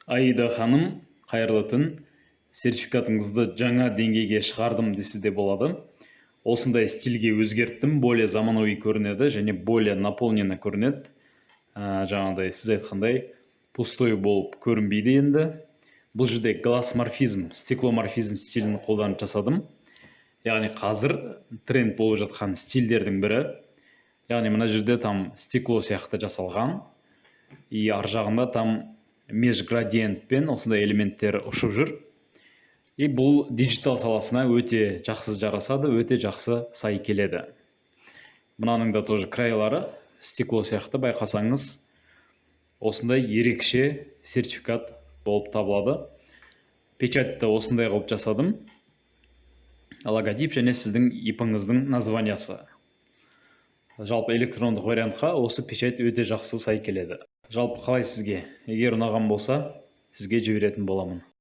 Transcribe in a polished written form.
Аида ханым, қайырлы түн. Сертификатыңызды жаңа деңгейге шығардым десе де болады. Осындай стильге өзгерттім, более заманауи көрінеді және более наполненно көрінеді. Жаңағыдай сіз айтқандай пустой болып көрінбейді енді. Бұл жерде глассморфизм, стекломорфизм стилін қолданып жасадым. Яғни қазір тренд болып жатқан стильдердің бірі. Яғни мына жерде там стекло сияқты жасалған. И ар жағында там межградиентпен осындай элементтер ұшып жүр. И бұл диджитал саласына өте жақсы жарасады, өте жақсы сай келеді. Мынаның да тоже крайлары стекло сияқты байқасаңыз, осындай ерекше сертификат болып табылады. Печатьті осындай қылып жасадым. Логотип және сіздің ипіңіздің названиясы. Жалпы электрондық вариантқа осы печать өте жақсы сай келеді. Жалпы қалай сізге? Егер ұнаған болса, сізге жіберетін боламын.